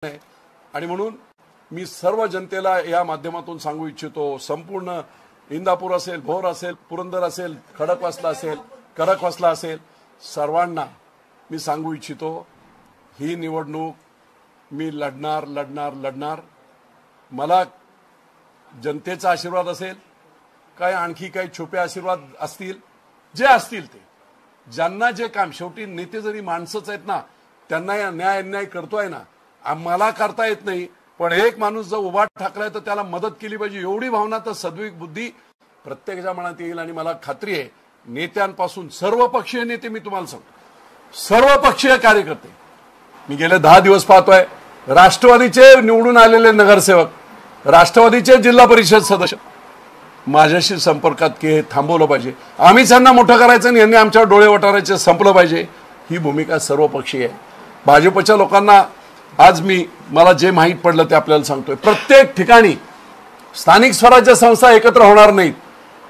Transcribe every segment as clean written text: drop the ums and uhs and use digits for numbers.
आणि म्हणून मी सर्व जनतेला या माध्यमातून सांगू इच्छितो, संपूर्ण इंदापूर असेल, भोर असेल, पुरंदर असेल, खडकवासला असेल, खडकवासला असेल, सर्वांना मी सांगू इच्छितो, ही निवडणूक मी लढणार. मला जनतेचा आशीर्वाद असेल, काय आणखी काही छुपे आशीर्वाद असतील, जे असतील ते, ज्यांना जे काम, शेवटी नेते जरी माणसंच आहेत ना, त्यांना या न्याय करतोय ना, आम्हाला करता येत नाही, पण एक माणूस जर उभा ठाकलाय तर त्याला मदत केली पाहिजे, एवढी भावना तर सद्विक बुद्धी प्रत्येकाच्या मनात येईल. आणि मला खात्री आहे, नेत्यांपासून सर्व पक्षीय नेते, मी तुम्हाला सांगतो, सर्व पक्षीय कार्यकर्ते, मी गेले 10 दिवस पाहतोय, राष्ट्रवादीचे निवडून आलेले नगरसेवक, राष्ट्रवादीचे जिल्हा परिषद सदस्य माझ्याशी संपर्कात की हे थांबवलं पाहिजे, आम्हीच त्यांना मोठं करायचं आणि यांनी आमच्यावर डोळे वटारायचे, संपलं पाहिजे, ही भूमिका सर्व पक्षीय आहे. भाजपच्या लोकांना आज मला जे माहीत पडलं ते आपल्याला सांगतोय, प्रत्येक ठिकाणी स्थानिक स्वराज्य संस्था एकत्र होणार नाहीत.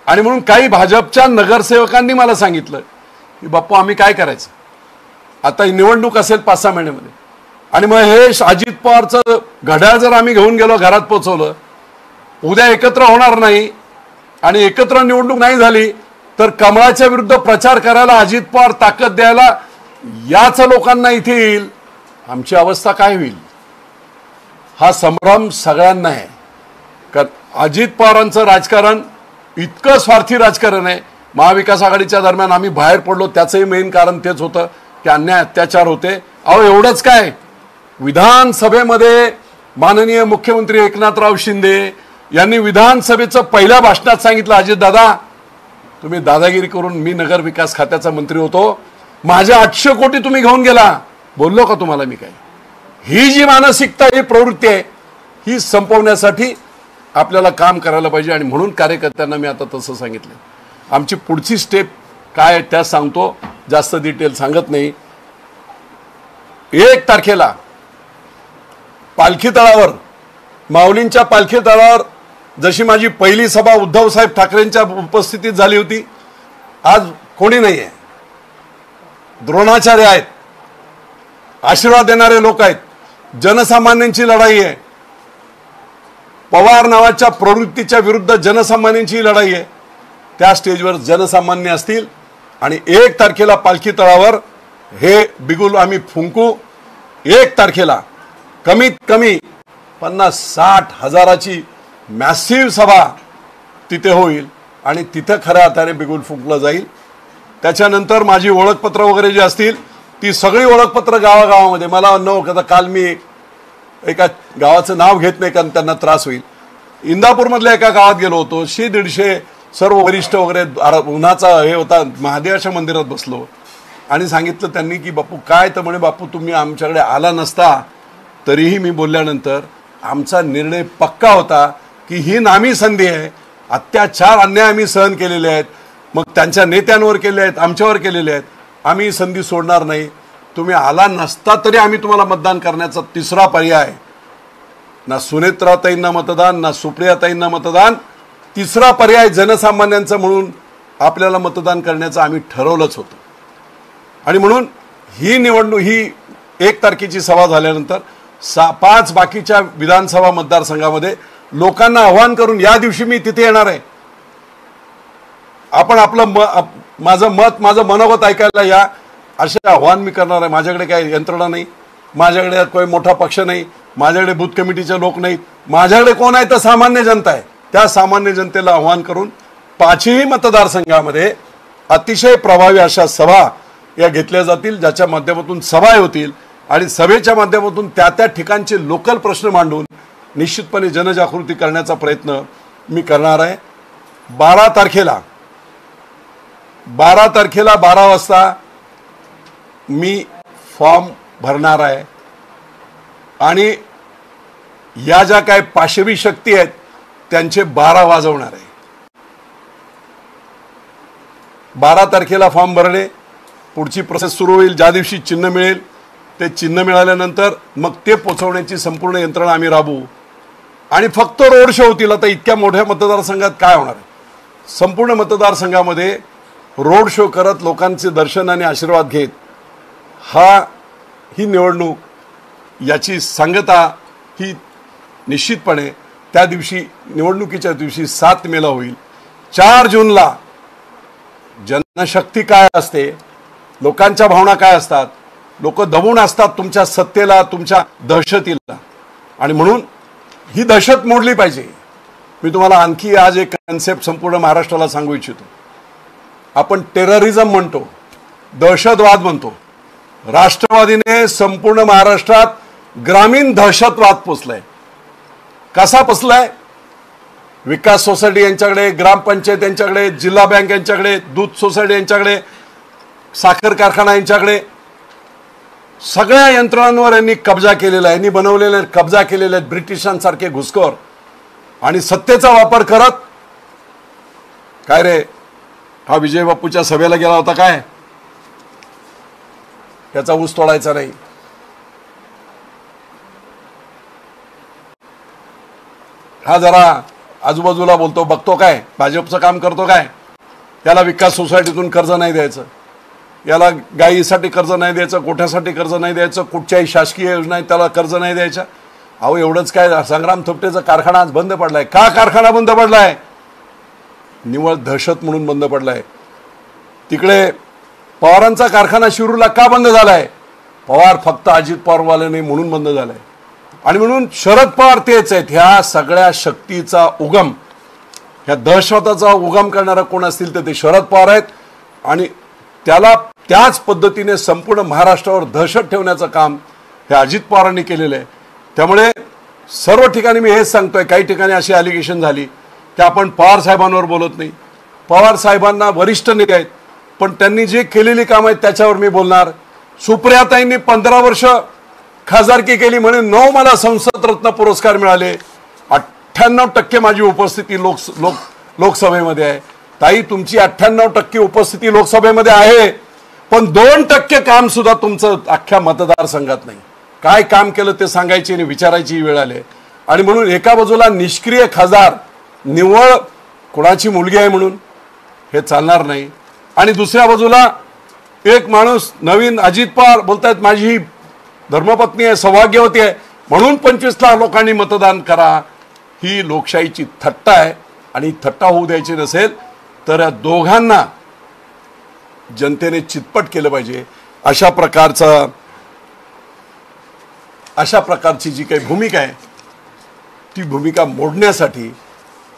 आणि म्हणून काही भाजपच्या नगरसेवकांनी मला सांगितलं की बाप्पू आम्ही काय करायचं, आता ही निवडणूक असेल 5-6 महिन्यामध्ये, आणि मग हे अजित पवारचं घड्याळ जर आम्ही घेऊन गेलो, घरात पोहोचवलं, उद्या एकत्र होणार नाही आणि एकत्र निवडणूक नाही झाली तर कमळाच्या विरुद्ध प्रचार करायला अजित पवार ताकद द्यायला याच लोकांना इथे येईल, आमची अवस्था काय होईल? हा संभ्रम सगळ्यांना आहे. अजित पवारांचं राजकारण इतकं स्वार्थी राजकारण आहे. महाविकास आघाडीच्या दरम्यान आम्ही बाहेर पडलो, त्याचंही मेन कारण तेच होतं की अन्याय अत्याचार होते. अहो एवढंच काय, विधानसभेमध्ये माननीय मुख्यमंत्री एकनाथराव शिंदे यांनी विधानसभेचं पहिल्या भाषणात सांगितलं, अजित दादा तुम्ही दादागिरी करून, मी नगर विकास खात्याचा मंत्री होतो, माझे 800 कोटी तुम्ही घेऊन गेला, बोललो का तुम्हाला मी काय? ही जी मानसिकता, ही प्रवृत्ती आहे, ही संपवण्यासाठी आपल्याला काम करायला पाहिजे. आणि म्हणून कार्यकर्त्यांना मी आता तसं सांगितलं. आमची पुढची स्टेप काय आहे त्या सांगतो, जास्त डिटेल सांगत नाही. 1 तारखेला पालखी तळावर, माऊलींच्या पालखी तळावर जशी माझी पहिली सभा उद्धव साहेब ठाकरेंच्या उपस्थितीत झाली होती, आज कोणी नाही आहे, द्रोणाचार्य आहेत, आशीर्वाद देणारे लोक आहेत, जनसामान्यांची लढाई आहे, पवार नावाच्या प्रवृत्तीच्या विरुद्ध जनसामान्यांची लढाई आहे. त्या स्टेजवर जनसामान्य असतील आणि 1 तारखेला पालखी तळावर हे बिगुल आम्ही फुंकू. 1 तारखेला कमीत कमी 50-60 हजाराची मॅसिव्ह सभा तिथे होईल आणि तिथे खऱ्या अर्थाने बिगुल फुंकलं जाईल. त्याच्यानंतर माझी ओळखपत्र वगैरे जी असतील ती सगळी ओळखपत्र गावागावामध्ये, मला न काल मी एका गावाचं नाव घेत नाही कारण त्यांना त्रास होईल, इंदापूरमधल्या एका गावात गेलो होतो, 100-150 सर्व वरिष्ठ वगैरे, उन्हाचा हे होता, महादेवाच्या मंदिरात बसलो आणि सांगितलं त्यांनी की बापू काय, तर म्हणे बापू तुम्ही आमच्याकडे आला नसता तरीही मी बोलल्यानंतर आमचा निर्णय पक्का होता की ही नामी संधी आहे, अत्याचार अन्याय आम्ही सहन केलेले आहेत, मग त्यांच्या नेत्यांवर केले आहेत, आमच्यावर केलेले आहेत, आम्ही संधी सोडणार नाही, तुम्ही आला नसता तरी आम्ही तुम्हाला मतदान करण्याचा तिसरा पर्याय, ना सुनेत्राताईंना मतदान, ना सुप्रियाताईंना मतदान, तिसरा पर्याय जनसामान्यांचा म्हणून आपल्याला मतदान करण्याचं आम्ही ठरवलंच होतं. आणि म्हणून ही निवडणूक, ही 1 तारखेची सभा झाल्यानंतर 5 बाकीच्या विधानसभा मतदारसंघामध्ये लोकांना आव्हान करून, या दिवशी मी तिथे येणार आहे, आपण माझं मनोगत ऐकायला या, असे आव्हान मी करणार आहे. माझ्याकडे काही यंत्रणा नाही, माझ्याकडे काही मोठा पक्ष नाही, माझ्याकडे बूथ कमिटीचे लोक नाहीत, माझ्याकडे कोण आहे तर सामान्य जनता आहे. त्या सामान्य जनतेला आव्हान करून 5ही मतदारसंघामध्ये अतिशय प्रभावी अशा सभा या घेतल्या जातील, ज्याच्या माध्यमातून सभा होतील आणि सभेच्या माध्यमातून त्या ठिकाणचे लोकल प्रश्न मांडून निश्चितपणे जनजागृती करण्याचा प्रयत्न मी करणार आहे. 12 तारखेला 12 वाजता मी फॉर्म भरणार आहे आणि या ज्या काय पाशवी शक्ती आहेत त्यांचे 12 वाजवणार आहे. 12 तारखेला फॉर्म भरणे, पुढची प्रोसेस सुरू होईल. ज्या दिवशी चिन्ह मिळेल ते चिन्ह मिळाल्यानंतर मग ते पोचवण्याची संपूर्ण यंत्रणा आम्ही राबवू आणि फक्त रोड शो होतील. आता इतक्या मोठ्या मतदारसंघात काय होणार आहे, संपूर्ण मतदारसंघामध्ये रोड शो करत लोकांचे दर्शन आणि आशीर्वाद घेत ही निवडणूक याची सांगता ही निश्चितपणे त्या दिवशी निवडणुकीच्या दिवशी 7 मेला होईल. 4 जूनला जनशक्ती काय असते, लोकांच्या भावना काय असतात, लोक दबून असतात तुमच्या सत्तेला, तुमच्या दहशतीला, आणि म्हणून ही दहशत मोडली पाहिजे. मी तुम्हाला आणखी आज एक कन्सेप्ट संपूर्ण महाराष्ट्राला सांगू इच्छितो. आपण टेररिझम म्हणतो, दहशतवाद म्हणतो. राष्ट्रवादीने संपूर्ण महाराष्ट्रात ग्रामीण दहशतवाद पोचलाय. कसा पोचलाय? विकास सोसायटी यांच्याकडे, ग्रामपंचायत यांच्याकडे, जिल्हा बँक यांच्याकडे, दूध सोसायटी यांच्याकडे, साखर कारखाना यांच्याकडे, सगळ्या यंत्रणांवर यांनी कब्जा केलेला आहे. यांनी बनवलेले कब्जा केलेले आहेत ब्रिटिशांसारखे घुसखोर. आणि सत्तेचा वापर करत, काय रे हा विजय बापूच्या सभेला गेला होता काय, त्याचा ऊस तोडायचा नाही. हा जरा आजूबाजूला बोलतो, बघतो काय, भाजपचं काम करतो काय, त्याला विकास सोसायटीतून कर्ज नाही द्यायचं, याला गायीसाठी कर्ज नाही द्यायचं, गोठ्यासाठी कर्ज नाही द्यायचं, कुठच्याही शासकीय योजना आहे त्याला कर्ज नाही द्यायच्या. अहो एवढंच काय, संग्राम थोपटेचा कारखाना आज बंद पडलाय. का कारखाना बंद पडलाय? निव्वळ दहशत म्हणून बंद पडलाय. तिकडे पवारांचा कारखाना शिरूरला का बंद झालाय? पवार फक्त अजित पवारवाले नाही म्हणून बंद झालाय. आणि म्हणून शरद पवार तेच आहेत. ह्या सगळ्या शक्तीचा उगम, ह्या दहशताचा उगम करणारा कोण असतील तर ते शरद पवार आहेत. आणि त्याला त्याच पद्धतीने संपूर्ण महाराष्ट्रावर दहशत ठेवण्याचं काम हे अजित पवारांनी केलेलं आहे. त्यामुळे सर्व ठिकाणी मी हेच सांगतोय, काही ठिकाणी अशी ॲलिगेशन झाली की आपण पवार साहेबांवर बोलत नाही. पवार साहेबांना वरिष्ठ नेते आहेत, पण त्यांनी जे केलेली कामं आहेत त्याच्यावर मी बोलणार. सुप्रियाताईंनी 15 वर्ष खासदारकी केली म्हणे 9 मला संसद रत्न पुरस्कार मिळाले. 98% माझी उपस्थिती लोकसभेमध्ये आहे. ताई तुमची 98% उपस्थिती लोकसभेमध्ये आहे, पण 2% काम सुद्धा तुमचं अख्ख्या मतदारसंघात नाही. काय काम केलं ते सांगायची आणि विचारायची वेळ आली. आणि म्हणून एका बाजूला निष्क्रिय खासदार, निव्वळ कोणाची मुलगी आहे म्हणून हे चालणार नाही, आणि दुसऱ्या बाजूला एक माणूस नवीन अजित पवार बोलतायत माझी ही धर्मपत्नी आहे, सौभाग्यवती आहे म्हणून 25 लाख लोकांनी मतदान करा. ही लोकशाहीची थट्टा आहे, आणि थट्टा होऊ द्यायची नसेल तर या दोघांना जनतेने चितपट केलं पाहिजे. अशा प्रकारची जी काही भूमिका आहे ती भूमिका मोडण्यासाठी,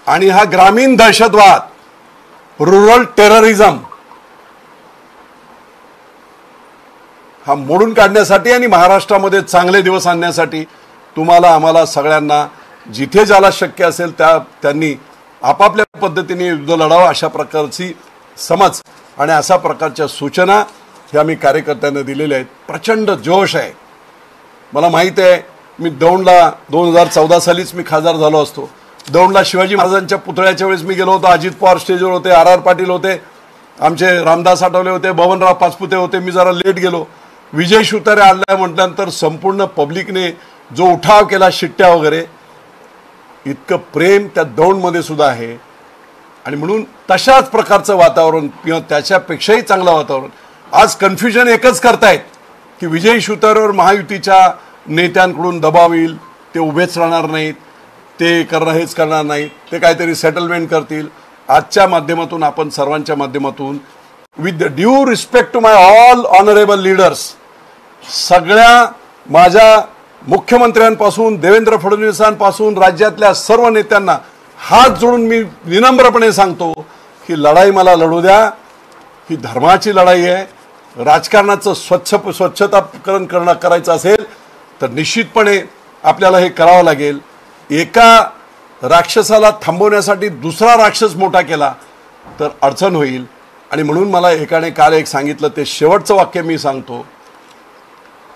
आणि हा ग्रामीण दहशतवाद, रुरल टेररिझम हा मोडून काढण्यासाठी आणि महाराष्ट्रामध्ये चांगले दिवस आणण्यासाठी तुम्हाला आम्हाला सगळ्यांना जिथे ज्याला शक्य असेल त्यांनी आपापल्या पद्धतीने युद्ध लढावं, अशा प्रकारची समज आणि अशा प्रकारच्या सूचना ह्या मी कार्यकर्त्यांना दिलेल्या आहेत. प्रचंड जोश आहे. मला माहीत आहे, मी दौंडला 2014 सालीच मी खासदार झालो असतो. दौंडला शिवाजी महाराजांच्या पुतळ्याच्या वेळेस मी गेलो होतो. अजित पवार स्टेजवर होते, आर पाटील होते, आमचे रामदास आठवले होते, बबनराव पाचपुते होते. मी जरा लेट गेलो. विजय शिवतारे आल्या म्हटल्यानंतर संपूर्ण पब्लिकने जो उठाव केला, शिट्ट्या वगैरे, इतकं प्रेम त्या दौंडमध्ये सुद्धा आहे. आणि म्हणून तशाच प्रकारचं वातावरण किंवा त्याच्यापेक्षाही चांगलं वातावरण आज कन्फ्युजन एकच करतायत की विजय शिवतारेवर महायुतीच्या नेत्यांकडून दबाव येईल, ते उभेच राहणार नाहीत, ते हेच करणार नाहीत, ते काहीतरी सेटलमेंट करतील. आजच्या माध्यमातून आपण सर्वांच्या माध्यमातून with the due respect to my all honourable leaders, सगळ्या माझ्या मुख्यमंत्र्यांपासून देवेंद्र फडणवीसांपासून राज्यातल्या सर्व नेत्यांना हात जोडून मी विनम्रपणे सांगतो की लढाई मला लढू द्या. ही धर्माची लढाई आहे. राजकारणाचं स्वच्छताकरण करायचं असेल तर निश्चितपणे आपल्याला हे करावं लागेल. एका राक्षसाला थांबवण्यासाठी दुसरा राक्षस मोठा केला तर अडचण होईल. आणि म्हणून मला एकाने काल एक सांगितलं, ते शेवटचं वाक्य मी सांगतो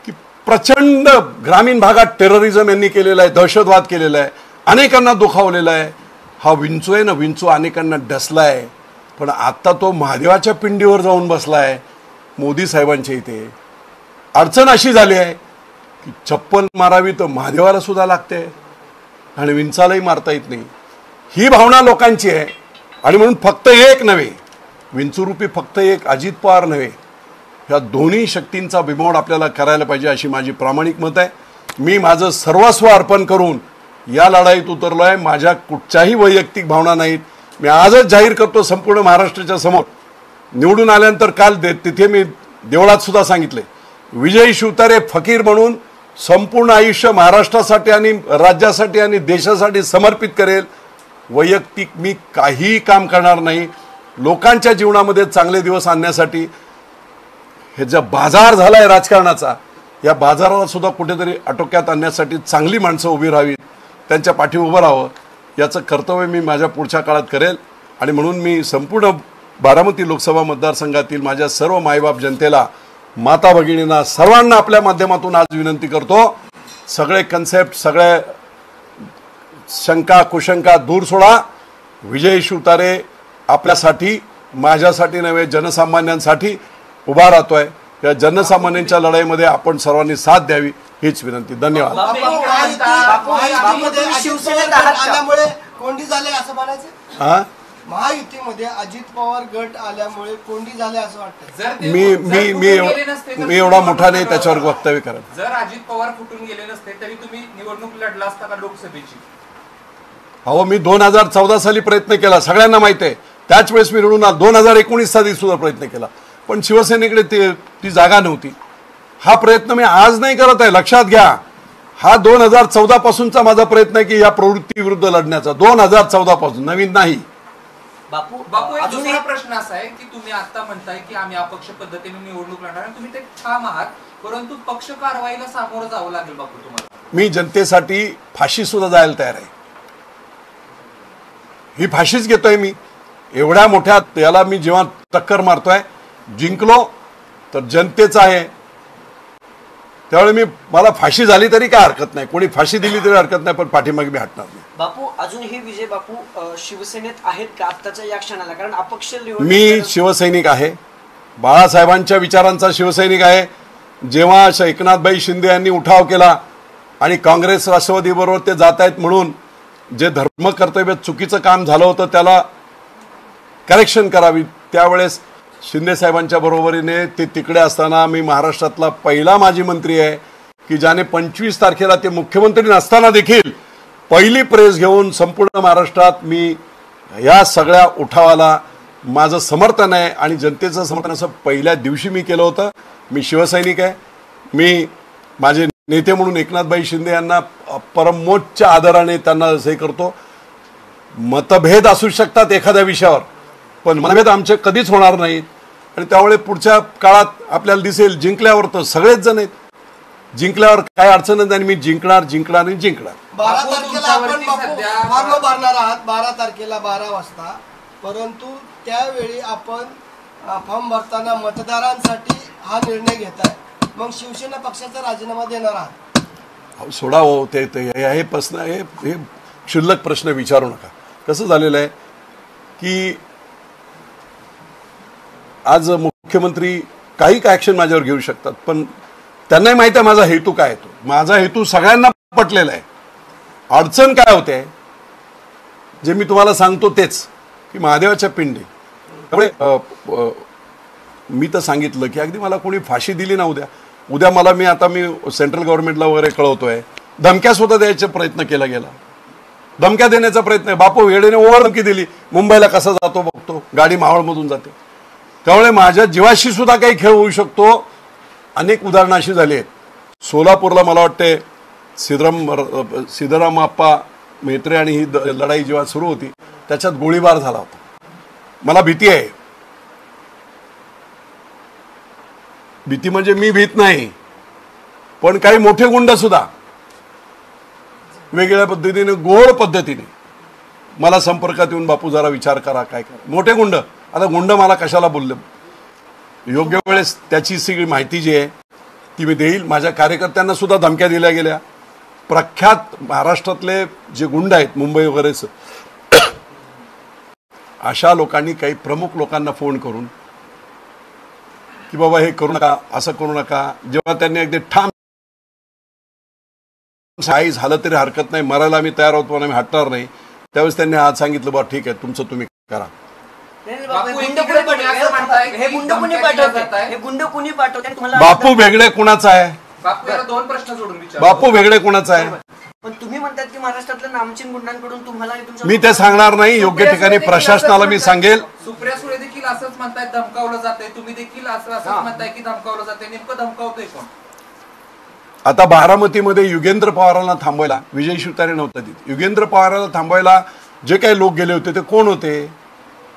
की प्रचंड ग्रामीण भागात टेररिझम यांनी केलेलं आहे, दहशतवाद केलेला आहे, अनेकांना दुखावलेला आहे. हा विंचू आहे ना, विंचू अनेकांना डसलाय, पण आता तो महादेवाच्या पिंडीवर जाऊन बसलाय मोदी साहेबांच्या इथे. अडचण अशी झाली आहे की चप्पल मारावी तर महादेवाला सुद्धा लागते आणि विंचालाही मारता येत नाही. ही भावना लोकांची आहे. आणि म्हणून फक्त एक नव्हे, विंचूरूपी फक्त एक अजित पवार नव्हे, ह्या दोन्ही शक्तींचा बिमोड आपल्याला करायला पाहिजे, अशी माझी प्रामाणिक मत आहे. मी माझं सर्वस्व अर्पण करून या लढाईत उतरलोय। माझ्या कुठच्याही वैयक्तिक भावना नाहीत। मी आजच जाहीर करतो संपूर्ण महाराष्ट्राच्या समोर, निवडून आल्यानंतर काल तिथे मी देवळात सुद्धा सांगितले, विजय शिवतारे फकीर म्हणून संपूर्ण आयुष्य महाराष्ट्रासाठी आणि राज्यासाठी आणि देशासाठी समर्पित करेल। वैयक्तिक मी काहीही काम करणार नाही। लोकांच्या जीवनामध्ये चांगले दिवस आणण्यासाठी हे जो बाजार झालाय राजकारणाचा, या बाजाराला सुद्धा कुठेतरी आटोक्यात आणण्यासाठी चांगली माणसं उभी राहावीत, त्यांच्या पाठी उभं राहावं, याचं कर्तव्य मी माझ्या पुढच्या काळात करेल। आणि म्हणून मी संपूर्ण बारामती लोकसभा मतदारसंघातील माझ्या सर्व मायबाप जनतेला, माता भगिनींना, सर्वांना आपल्या माध्यमातून आज विनंती करतो, सगळे कन्सेप्ट, सगळे शंका कुशंका दूर सोडा। विजय शिवतारे आपल्यासाठी, माझ्यासाठी नव्हे, जनसामान्यांसाठी उभा राहतोय। या जनसामान्यांच्या लढाईमध्ये आपण सर्वांनी साथ द्यावी हीच विनंती। धन्यवाद। महायुतीमध्ये अजित पवार गट आल्यामुळे कोंडी झाले असं वाटतं? मी एवढा मोठा नाही त्याच्यावर वक्तव्य करत। जर अजित पवार फुटून गेले नसते तरी तुम्ही निवडणूक लढला असता का लोकसभेची? अहो, मी 2014 साली प्रयत्न केला, सगळ्यांना माहिती आहे। त्याच वेळेस मी निवडून 2019 साली सुद्धा प्रयत्न केला, पण शिवसेनेकडे ती जागा नव्हती। हा प्रयत्न मी आज नाही करत आहे, लक्षात घ्या। हा 2014 पासूनचा माझा प्रयत्न आहे की या प्रवृत्ती विरुद्ध लढण्याचा, 2014 पासून, नवीन नाही। बापू एक दुसरा प्रश्न असा आहे की तुम्ही आता म्हणताय की आम्ही अपक्ष पद्धतीने निवडणूक लढणार आणि तुम्ही ते ठाम आहात, परंतु पक्ष कारवाईला सामोरं जावं लागेल बापू तुम्हाला। मी जनतेसाठी फाशी सुद्धा जायला तयार आहे। ही फाशीच घेतोय मी। एवढ्या मोठ्या याला मी जेव्हा टक्कर मारतोय, जिंकलो तर जनतेचा आहे, त्यावेळी मला फाशी झाली तरी काय हरकत नाही, कोणी फाशी दिली तरी हरकत नाही, पण पाठीमागे मी हटणार नाही। बापू, अजूनही विजय बापू शिवसेनेत आहेत का आत्ताच्या या क्षणाला? कारण अपक्ष मी शिवसैनिक आहे, बाळासाहेबांच्या विचारांचा शिवसैनिक आहे। जेव्हा एकनाथभाई शिंदे यांनी उठाव केला आणि काँग्रेस राष्ट्रवादी बरोबर ते जात आहेत म्हणून जे धर्म कर्तव्य चुकीचं काम झालं होतं त्याला करेक्शन करावी, त्यावेळेस शिंदे साहेबांच्या बरोबरीने ते तिकडे असताना मी महाराष्ट्रातला पहिला माजी मंत्री आहे की ज्याने 25 तारखेला ते मुख्यमंत्री नसताना देखील पहिली प्रेस घेऊन संपूर्ण महाराष्ट्रात मी या सगळ्या उठावाला माझं समर्थन आहे आणि जनतेचं समर्थन असं पहिल्या दिवशी मी केलं होतं। मी शिवसैनिक आहे। मी माझे नेते म्हणून एकनाथभाई शिंदे यांना परमोच्च आदराने त्यांना हे करतो। मतभेद असू शकतात एखाद्या विषयावर, पण मतभेद आमचे कधीच होणार नाहीत आणि त्यामुळे पुढच्या काळात आपल्याला दिसेल, जिंकल्यावर तर सगळेच जण आहेत, जिंकल्यावर काय अडचण नाही, मी जिंकणार आणि जिंकणार। 12 तारखेला आपण फॉर्म भरणार आहात, 12 तारखेला 12 वाजता, परंतु त्यावेळी आपण फॉर्म भरताना मतदारांसाठी हा निर्णय घेताय, मग शिवसेना पक्षाचा राजीनामा देणार आहात? सोडा हो, ते हे प्रश्न, हे क्षुल्लक प्रश्न विचारू नका। कसं झालेलं आहे की आज मुख्यमंत्री काही ॲक्शन माझ्यावर घेऊ शकतात, पण त्यांनाही माहिती आहे माझा हेतू काय आहे। माझा हेतू सगळ्यांना पटलेला आहे। अडचण काय होते जे मी तुम्हाला सांगतो तेच की महादेवाच्या पिंडी, त्यामुळे मी तर सांगितलं की अगदी मला कोणी फाशी दिली ना, उद्या मला मी सेंट्रल गव्हर्नमेंटला वगैरे कळवतोय, धमक्या सुद्धा द्यायचा प्रयत्न केला गेला, धमक्या देण्याचा प्रयत्न आहे। बापू वेळेने ओव्हर धमकी दिली, मुंबईला कसा जातो बघतो, गाडी मावळमधून जाते, त्यामुळे माझ्या जीवाशी सुद्धा काही खेळ होऊ शकतो। अनेक उदाहरणं अशी झाली आहेत। सोलापूरला मला वाटते सिद्धराम आप्पा म्हेत्रे आणि ही लढाई जेव्हा सुरू होती त्याच्यात गोळीबार झाला होता। मला भीती आहे, भीती म्हणजे मी भीत नाही, पण काही मोठे गुंड सुद्धा वेगळ्या पद्धतीने, गोड पद्धतीने मला संपर्कात येऊन बापू जरा विचार करा, काय करा। मोठे गुंड, आता गुंड मला कशाला बोलले, योग्य वेळेस त्याची सगळी माहिती जी आहे ती मी देईल। माझ्या कार्यकर्त्यांना सुद्धा धमक्या दिल्या गेल्या। प्रख्यात महाराष्ट्रातले जे गुंड आहेत मुंबई वगैरेच, अशा लोकांनी काही प्रमुख लोकांना फोन करून की बाबा हे करू नका, असं करू नका, जेव्हा त्यांनी अगदी ठाम काही झालं तरी हरकत नाही, मरायला आम्ही तयार होतो, आम्ही हटणार नाही, त्यावेळेस त्यांनी आज सांगितलं बा ठीक आहे तुमचं तुम्ही करा। हे गुंड कुणी पाठवतात? बापू वेगळे कुणाचा आहे? बापू याला दोन प्रश्न जोडून विचार. बापू वेगळे कोणाचा आहे? पण तुम्ही म्हणतात की महाराष्ट्रातल्या नामचीन गुंडांकडून तुम्हाला आणि तुमच्या मी ते सांगणार नाही. योग्य ठिकाणी प्रशासनाला मी सांगेल. सुप्रिया सुळे देखील असंच म्हणतायत धमकावलं जातंय, तुम्ही देखील असंच म्हणताय की धमकावलं जातंय. नेमकं धमकावतोय कोण? आता बारामतीमध्ये युगेंद्र पवारांना थांबवायला विजय शिवतारे नव्हता तिथे. युगेंद्र पवारांना थांबवायला जे काही लोक गेले होते ते कोण होते,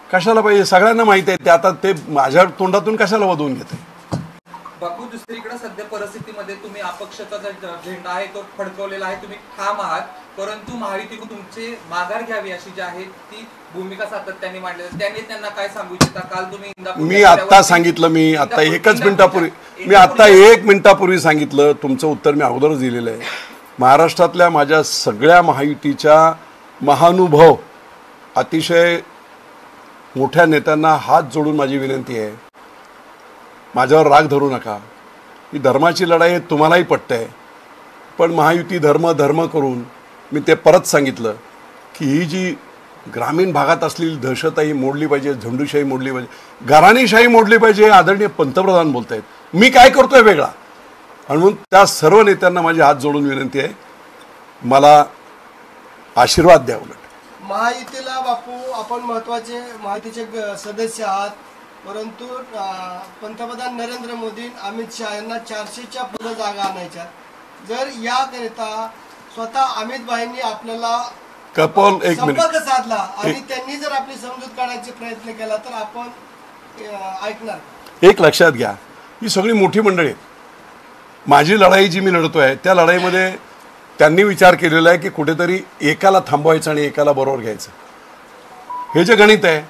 कशाला पाहिजे, सगळ्यांना माहिती आहे. ते आता ते माझ्या तोंडातून कशाला वधवून घेते. बापू दुसरीकडे सध्या परिस्थितीमध्ये तुम्ही अपक्षाचा जो झेंडा आहे तो फडकवलेला आहे, तुम्ही ठाम आहात, परंतु महायुतीकडून तुमचे माघार घ्यावी अशी जी आहे ती भूमिका सातत्याने मांडली. त्यांनी त्यांना काय सांगू इच्छिता? काल तुम्ही मी आता सांगितलं, मी आता एकच मिनिटापूर्वी एक मिनिटापूर्वी सांगितलं. तुमचं उत्तर मी अगोदरच दिलेलं आहे. महाराष्ट्रातल्या माझ्या सगळ्या महायुतीच्या महानुभव अतिशय मोठ्या नेत्यांना हात जोडून माझी विनंती आहे, माझ्यावर राग धरू नका. ही धर्माची लढाई आहे, तुम्हालाही पटतंय, पण महायुती धर्म करून मी ते परत सांगितलं की ही जी ग्रामीण भागात असलेली दहशत ही मोडली पाहिजे, झेंडूशाही मोडली पाहिजे, घराणीशाही मोडली पाहिजे. आदरणीय पंतप्रधान बोलत आहेत, मी काय करतोय वेगळा. आणि म्हणून त्या सर्व नेत्यांना माझी हात जोडून विनंती आहे, मला आशीर्वाद द्या. उलट महायुतीला बापू आपण महत्वाचे महायुतीचे सदस्य आहात, परंतु पंतप्रधान नरेंद्र मोदी अमित शहा यांना 400च्या पुढे जागा आणायच्या. जर याकरिता स्वतः अमित भाईंनी आपल्याला संपर्क साधला आणि त्यांनी जर आपली समजूत काढायचा प्रयत्न केला तर आपण ऐकणार. एक लक्षात घ्या, ही सगळी मोठी मंडळी आहेत. माझी लढाई जी मी लढतोय त्या लढाईमध्ये त्यांनी विचार केलेला आहे की कुठेतरी एकाला थांबवायचं आणि एकाला बरोबर घ्यायचं. हे जे गणित आहे,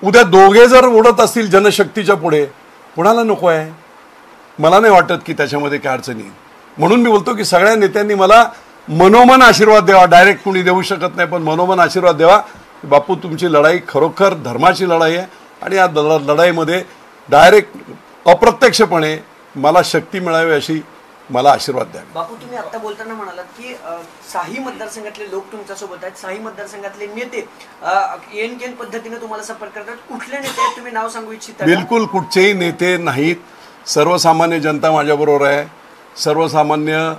उद्या दोघे जर ओढत असतील जनशक्तीच्या पुढे, कोणाला नको आहे? मला नाही वाटत की त्याच्यामध्ये काय अडचण येईल. म्हणून मी बोलतो की सगळ्या नेत्यांनी मला मनोमन आशीर्वाद द्यावा. डायरेक्ट कुणी देऊ शकत नाही, पण मनोमन आशीर्वाद द्यावा. बापू तुमची लढाई खरोखर धर्माची लढाई आहे आणि या लढाईमध्ये डायरेक्ट अप्रत्यक्षपणे मला शक्ती मिळावी अशी मला आशीर्वाद द्या. बापू तुम्ही आता बोलताना म्हणालात की साही मतदारसंघातले लोक तुमच्यासोबत आहेत, साही मतदारसंघातले नेते एन पद्धतीने तुम्हाला संपर्क करतात. कुठले नेते आहेत तुम्ही नाव सांगू इच्छिता? बिलकुल कुठचेही नेते नाहीत. सर्वसामान्य जनता माझ्याबरोबर आहे, सर्वसामान्य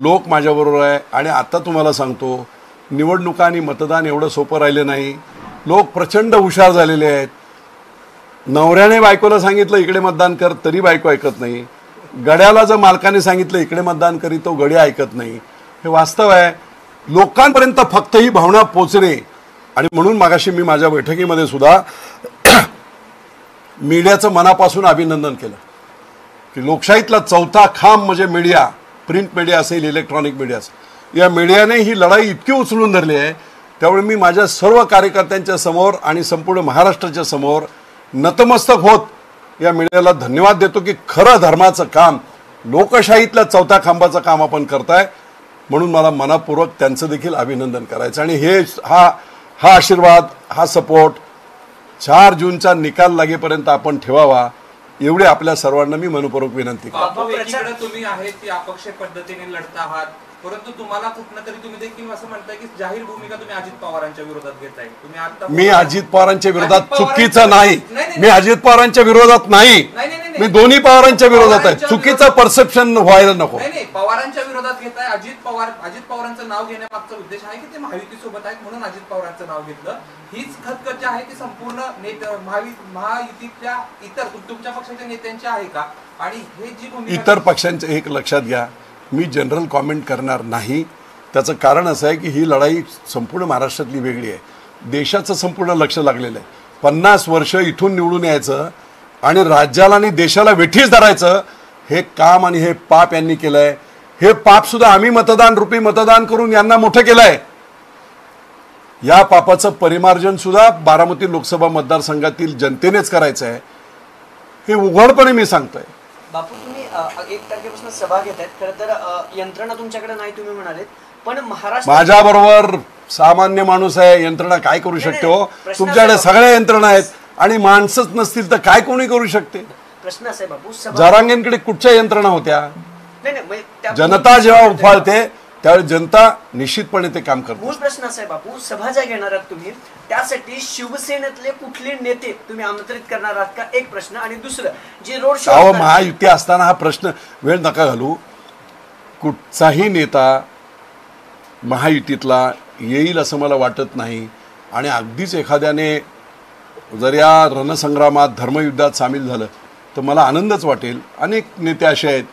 लोक माझ्याबरोबर आहे. आणि आता तुम्हाला सांगतो, निवडणुका आणि मतदान एवढं सोपं राहिलं नाही. लोक प्रचंड हुशार झालेले आहेत. नवऱ्याने बायकोला सांगितलं इकडे मतदान कर तरी बायको ऐकत नाही. गड्याला जर मालकाने सांगितलं इकडे मतदान करी तो गड्या ऐकत नाही. हे वास्तव आहे. लोकांपर्यंत फक्त ही भावना पोचणे. आणि म्हणून मागाशी मी माझ्या बैठकीमध्ये सुद्धा मीडियाचं मनापासून अभिनंदन केलं की लोकशाहीतला चौथा खांब म्हणजे मीडिया, प्रिंट मीडिया असेल, इलेक्ट्रॉनिक मीडिया असेल, या मीडियाने ही लढाई इतकी उचलून धरली आहे. त्यामुळे मी माझ्या सर्व कार्यकर्त्यांच्या समोर आणि संपूर्ण महाराष्ट्राच्या समोर नतमस्तक होत या मीडियाला धन्यवाद देतो की खरं धर्माचं काम, लोकशाहीतल्या चौथ्या खांबाचं काम आपण करताय. म्हणून मला मनापूर्वक त्यांचं देखील अभिनंदन करायचं. आणि हे हा आशीर्वाद, हा सपोर्ट 4 जूनचा निकाल लागेपर्यंत आपण ठेवावा, एवढे आपल्या सर्वांना मी मनपूर्वक विनंती करतो. एकीकडे तुम्ही आहे ती अपक्ष पद्धतीने लढता आहात, परंतु तुम्हाला कुठनं तरी तुम्ही देखील असं म्हणताय की जाहीर भूमिका तुम्ही अजित पवारांच्या विरोधात घेताय. तुम्ही आता मी अजित पवारांच्या विरोधात चुकीचं नाही. मी अजित पवारांच्या विरोधात नाही. मी दोन्ही पवारांच्या विरोधात आहे. चुकीचं परसेप्शन व्हायला नको. नाही, पवारांच्या विरोधात घेताय. अजित पवारांचं नाव घेण्यामागचा उद्देश आहे की ते महायुती सोबत आहेत म्हणून अजित पवारांचं नाव घेतलं. हीच खतखत जी आहे ती संपूर्ण महायुतीतल्या इतर तुमच्या पक्षाच्या नेत्यांची आहे का? आणि हे जी भूमिका इतर पक्षांचे एक लक्षात घ्या, मी जनरल कॉमेंट करणार नाही. त्याचं कारण असं आहे की ही लढाई संपूर्ण महाराष्ट्रातली वेगळी आहे. देशाचं संपूर्ण लक्ष लागलेलं आहे. 50 वर्ष इथून निवडून यायचं आणि राज्याला आणि देशाला वेठीस धरायचं, हे काम आणि हे पाप यांनी केलंय. हे पाप सुद्धा आम्ही मतदान करून यांना मोठं केलंय. या पापाचं परिमार्जन सुद्धा बारामती लोकसभा मतदारसंघातील जनतेनेच करायचं आहे. हे उघडपणे मी सांगतोय. बापू तुम्ही 1 तारखेपासून सभा घेत आहेत. खरं तर यंत्रणा तुमच्याकडे नाही तुम्ही म्हणालेत, पण महाराष्ट्र माझ्याबरोबर सामान्य माणूस आहे. यंत्रणा काय करू शकते हो? तुमच्याकडे सगळ्या यंत्रणा आहेत आणि माणसंच नसतील तर काय कोणी करू शकते? प्रश्न असा आहे बापू, जरांगेंकडे कुठच्या यंत्रणा होत्या? नाही, जनता जेव्हा उफाळते त्यावेळी जनता निश्चितपणे ते काम करते. मूळ प्रश्न असा आहे बापू, सभा ज्या घेणार आहात तुम्ही त्यासाठी शिवसेनेतले कुठले नेते तुम्ही आमंत्रित करणार आहात का? एक प्रश्न. आणि दुसरं जे रोड शो महायुती असताना हा प्रश्न वेळ नका घालू. कुठचाही नेता महायुतीतला येईल असं मला वाटत नाही. आणि अगदीच एखाद्याने जर या रणसंग्रामात धर्मयुद्धात सामील झालं तर मला आनंदच वाटेल. अनेक नेते असे आहेत,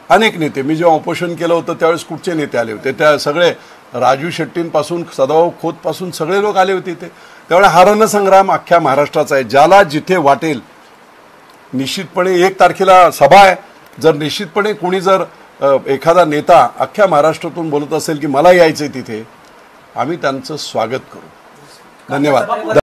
अनेक नेते. मी जेव्हा ऑपोजिशन केलं होतं त्यावेळेस कुठचे नेते आले होते, त्या सगळे राजू शेट्टींपासून सदाभाऊ खोतपासून सगळे लोक आले होते इथे. त्यामुळे हा रणसंग्राम अख्ख्या महाराष्ट्राचा आहे. ज्याला जिथे वाटेल निश्चितपणे 1 तारखेला सभा आहे. जर निश्चितपणे कोणी जर एखादा नेता अख्ख्या महाराष्ट्रातून बोलत असेल की मला यायचं आहे तिथे, आम्ही त्यांचं स्वागत करू. धन्यवाद.